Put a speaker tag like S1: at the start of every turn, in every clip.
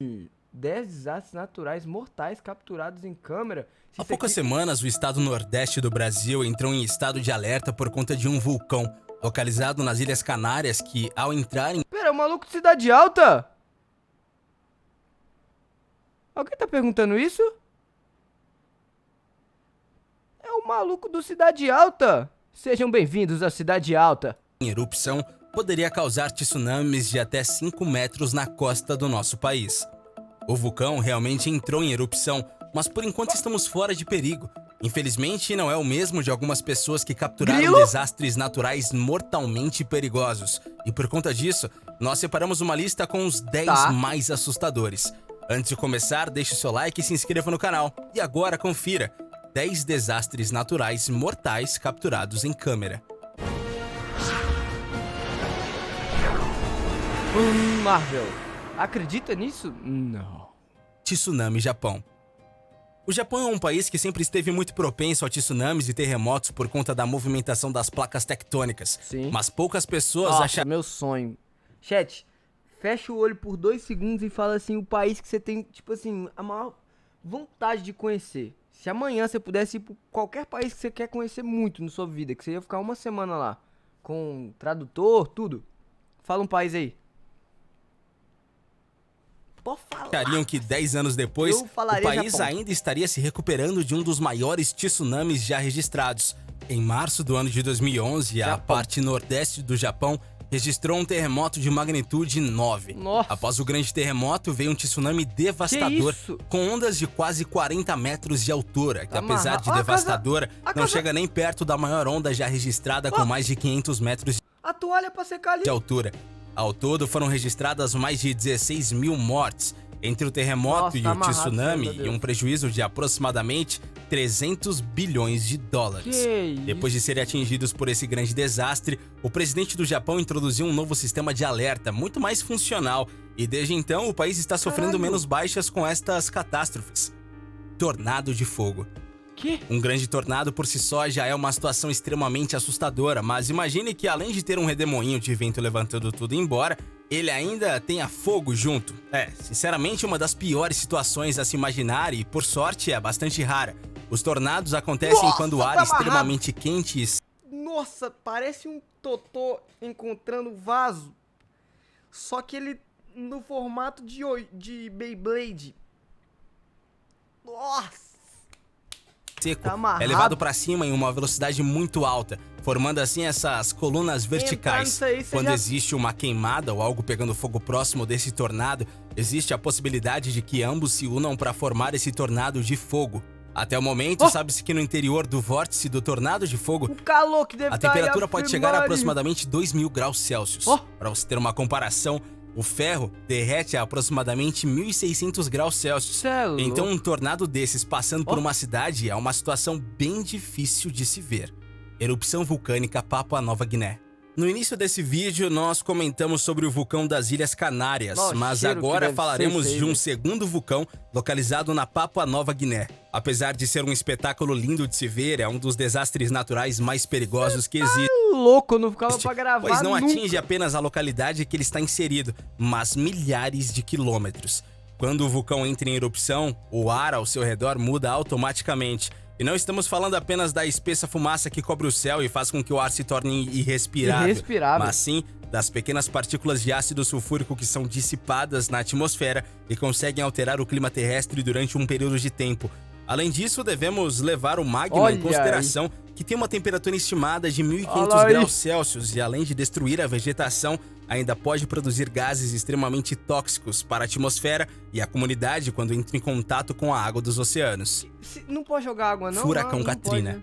S1: 10 desastres naturais mortais capturados em câmera.
S2: Há poucas semanas, o estado nordeste do Brasil entrou em estado de alerta por conta de um vulcão localizado nas Ilhas Canárias que, ao entrar em...
S1: Pera, é o maluco de Cidade Alta? Alguém tá perguntando isso? É o maluco do Cidade Alta. Sejam bem-vindos à Cidade Alta.
S2: erupção, poderia causar tsunamis de até 5 metros na costa do nosso país. O vulcão realmente entrou em erupção, mas por enquanto estamos fora de perigo. Infelizmente, não é o mesmo de algumas pessoas que capturaram desastres naturais mortalmente perigosos. E por conta disso, nós separamos uma lista com os 10 mais assustadores. Antes de começar, deixe o seu like e se inscreva no canal. E agora confira 10 desastres naturais mortais capturados em câmera.
S1: Marvel, acredita nisso? Não.
S2: Tsunami Japão. O Japão é um país que sempre esteve muito propenso a tsunamis e terremotos por conta da movimentação das placas tectônicas.
S1: Sim.
S2: Mas poucas pessoas
S1: acharam... meu sonho. Chat, fecha o olho por 2 segundos e fala assim, o país que você tem, tipo assim, a maior vontade de conhecer. Se amanhã você pudesse ir por qualquer país que você quer conhecer muito na sua vida, que você ia ficar uma semana lá, com tradutor, tudo. Fala um país aí.
S2: Achariam que 10 anos depois, o país
S1: Japão.
S2: ainda estaria se recuperando de um dos maiores tsunamis já registrados. Em março do ano de 2011, a parte nordeste do Japão registrou um terremoto de magnitude 9.
S1: Nossa.
S2: Após o grande terremoto, veio um tsunami devastador, com ondas de quase 40 metros de altura, que apesar de devastadora, não chega nem perto da maior onda já registrada com mais de 500 metros
S1: a toalha pra secar ali.
S2: de altura. Ao todo, foram registradas mais de 16 mil mortes entre o terremoto e o tsunami e um prejuízo de aproximadamente 300 bilhões de dólares. Depois de serem atingidos por esse grande desastre, o presidente do Japão introduziu um novo sistema de alerta muito mais funcional e desde então o país está sofrendo menos baixas com estas catástrofes. Tornado de fogo. Um grande tornado por si só já é uma situação extremamente assustadora, mas imagine que além de ter um redemoinho de vento levantando tudo embora, ele ainda tenha fogo junto. Sinceramente, uma das piores situações a se imaginar e, por sorte, é bastante rara. Os tornados acontecem quando o ar é extremamente quente e...
S1: Nossa, parece um totô encontrando vaso, só que ele no formato de Beyblade. Nossa!
S2: Seco, é levado para cima em uma velocidade muito alta, formando assim essas colunas verticais. Quando existe uma queimada ou algo pegando fogo próximo desse tornado, existe a possibilidade de que ambos se unam para formar esse tornado de fogo. Até o momento, sabe-se que no interior do vórtice do tornado de fogo,
S1: o calor que deve
S2: a temperatura pode chegar a aproximadamente 2.000 graus Celsius. Para você ter uma comparação, o ferro derrete a aproximadamente 1.600 graus Celsius. Então um tornado desses passando por uma cidade é uma situação bem difícil de se ver. Erupção vulcânica Papua Nova Guiné. No início desse vídeo, nós comentamos sobre o vulcão das Ilhas Canárias, mas agora falaremos de um segundo vulcão localizado na Papua Nova Guiné. Apesar de ser um espetáculo lindo de se ver, é um dos desastres naturais mais perigosos que existe.
S1: Louco, eu não ficava pra gravar
S2: pois não atinge apenas a localidade que ele está inserido, mas milhares de quilômetros. Quando o vulcão entra em erupção, o ar ao seu redor muda automaticamente. E não estamos falando apenas da espessa fumaça que cobre o céu e faz com que o ar se torne irrespirável, mas sim das pequenas partículas de ácido sulfúrico que são dissipadas na atmosfera e conseguem alterar o clima terrestre durante um período de tempo. Além disso, devemos levar o magma em consideração, que tem uma temperatura estimada de 1.500 graus Celsius e além de destruir a vegetação, ainda pode produzir gases extremamente tóxicos para a atmosfera e a comunidade quando entra em contato com a água dos oceanos.
S1: Não pode jogar água, não?
S2: Furacão Katrina.
S1: Pode, né?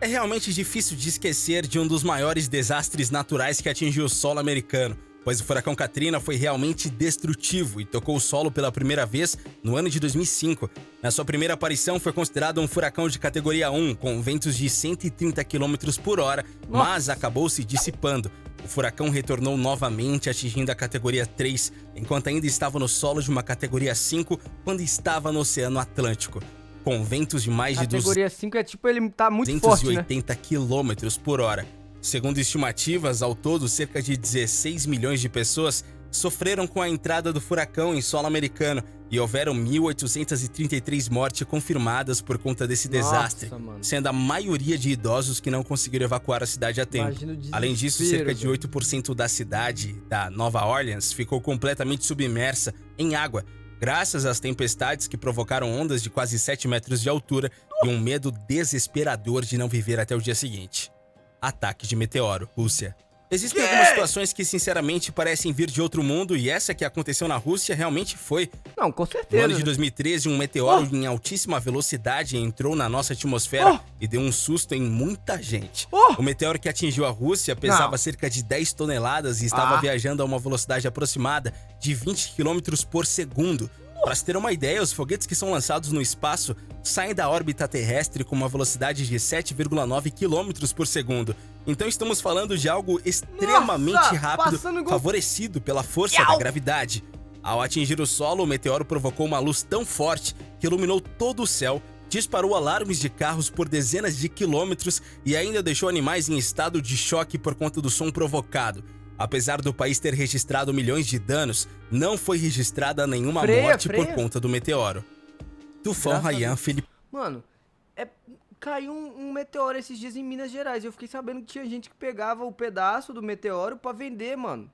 S2: É realmente difícil de esquecer de um dos maiores desastres naturais que atingiu o solo americano, pois o furacão Katrina foi realmente destrutivo e tocou o solo pela primeira vez no ano de 2005. Na sua primeira aparição foi considerado um furacão de categoria 1, com ventos de 130 km por hora, mas acabou se dissipando. O furacão retornou novamente, atingindo a categoria 3, enquanto ainda estava no solo de uma categoria 5, quando estava no Oceano Atlântico. Com ventos de mais de
S1: categoria 5 é tipo, ele tá muito forte,
S2: 280 km por hora. Segundo estimativas, ao todo, cerca de 16 milhões de pessoas sofreram com a entrada do furacão em solo americano e houveram 1.833 mortes confirmadas por conta desse desastre, sendo a maioria de idosos que não conseguiram evacuar a cidade a tempo. Além disso, cerca de 8% da cidade da Nova Orleans ficou completamente submersa em água, graças às tempestades que provocaram ondas de quase 7 metros de altura e um medo desesperador de não viver até o dia seguinte. Ataque de meteoro, Rússia. Existem algumas situações que, sinceramente, parecem vir de outro mundo, e essa que aconteceu na Rússia realmente foi.
S1: Não, com certeza.
S2: No ano de 2013, um meteoro em altíssima velocidade entrou na nossa atmosfera e deu um susto em muita gente. O meteoro que atingiu a Rússia pesava cerca de 10 toneladas e estava viajando a uma velocidade aproximada de 20 km por segundo. Para se ter uma ideia, os foguetes que são lançados no espaço saem da órbita terrestre com uma velocidade de 7,9 km por segundo. Então estamos falando de algo extremamente rápido, favorecido pela força da gravidade. Ao atingir o solo, o meteoro provocou uma luz tão forte que iluminou todo o céu, disparou alarmes de carros por dezenas de quilômetros e ainda deixou animais em estado de choque por conta do som provocado. Apesar do país ter registrado milhões de danos, não foi registrada nenhuma morte por conta do meteoro. Tufão Haiyan, Filipinas.
S1: Mano, caiu um meteoro esses dias em Minas Gerais. Eu fiquei sabendo que tinha gente que pegava o pedaço do meteoro pra vender, mano.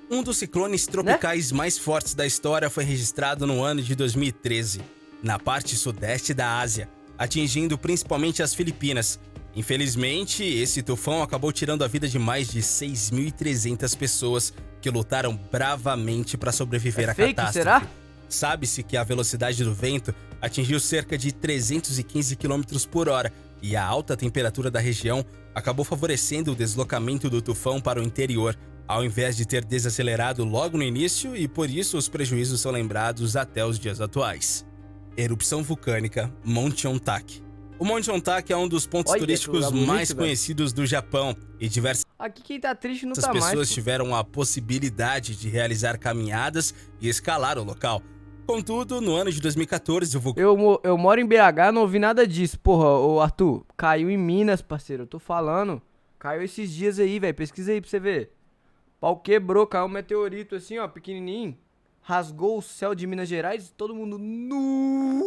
S2: Um dos ciclones tropicais mais fortes da história foi registrado no ano de 2013, na parte sudeste da Ásia, atingindo principalmente as Filipinas. Infelizmente, esse tufão acabou tirando a vida de mais de 6.300 pessoas que lutaram bravamente para sobreviver à catástrofe.
S1: Será?
S2: Sabe-se que a velocidade do vento atingiu cerca de 315 km por hora e a alta temperatura da região acabou favorecendo o deslocamento do tufão para o interior, ao invés de ter desacelerado logo no início, e por isso os prejuízos são lembrados até os dias atuais. Erupção vulcânica Monte Ontake. O Monte Ontake é um dos pontos turísticos mais conhecidos do Japão e diversas
S1: Aqui quem tá triste não tá mais.
S2: pessoas tiveram a possibilidade de realizar caminhadas e escalar o local. Contudo, no ano de 2014, o vulcão...
S1: Eu moro em BH, não ouvi nada disso. Porra, ô Arthur, caiu em Minas, parceiro, eu tô falando. Caiu esses dias aí, velho, pesquisa aí pra você ver. Pau quebrou, caiu um meteorito assim, ó, pequenininho. Rasgou o céu de Minas Gerais, todo mundo nu.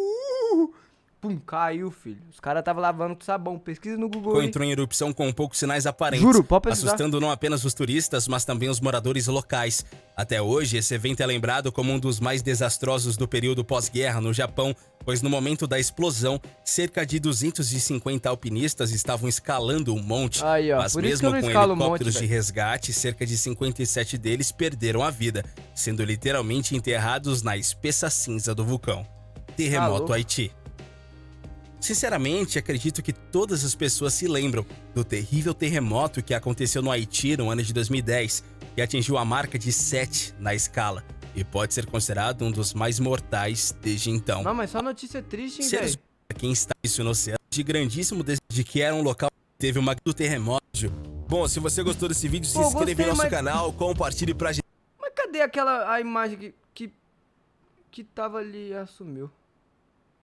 S1: Pum, caiu, filho. Os caras estavam lavando com sabão. Pesquisa no Google.
S2: Entrou em erupção com poucos sinais aparentes,
S1: Juro, pode pesquisar,
S2: assustando não apenas os turistas, mas também os moradores locais. Até hoje, esse evento é lembrado como um dos mais desastrosos do período pós-guerra no Japão, pois no momento da explosão, cerca de 250 alpinistas estavam escalando o monte, mas mesmo com helicópteros de resgate, cerca de 57 deles perderam a vida, sendo literalmente enterrados na espessa cinza do vulcão. Terremoto Haiti. Sinceramente, acredito que todas as pessoas se lembram do terrível terremoto que aconteceu no Haiti no ano de 2010, que atingiu a marca de 7 na escala, e pode ser considerado um dos mais mortais desde então.
S1: Não, mas só notícia triste, hein, velho?
S2: Quem está isso no oceano de grandíssimo de que era um local que teve uma do terremoto. Bom, se você gostou desse vídeo, se inscreve no nosso canal, compartilhe pra gente.
S1: Mas cadê a imagem que tava ali e assumiu?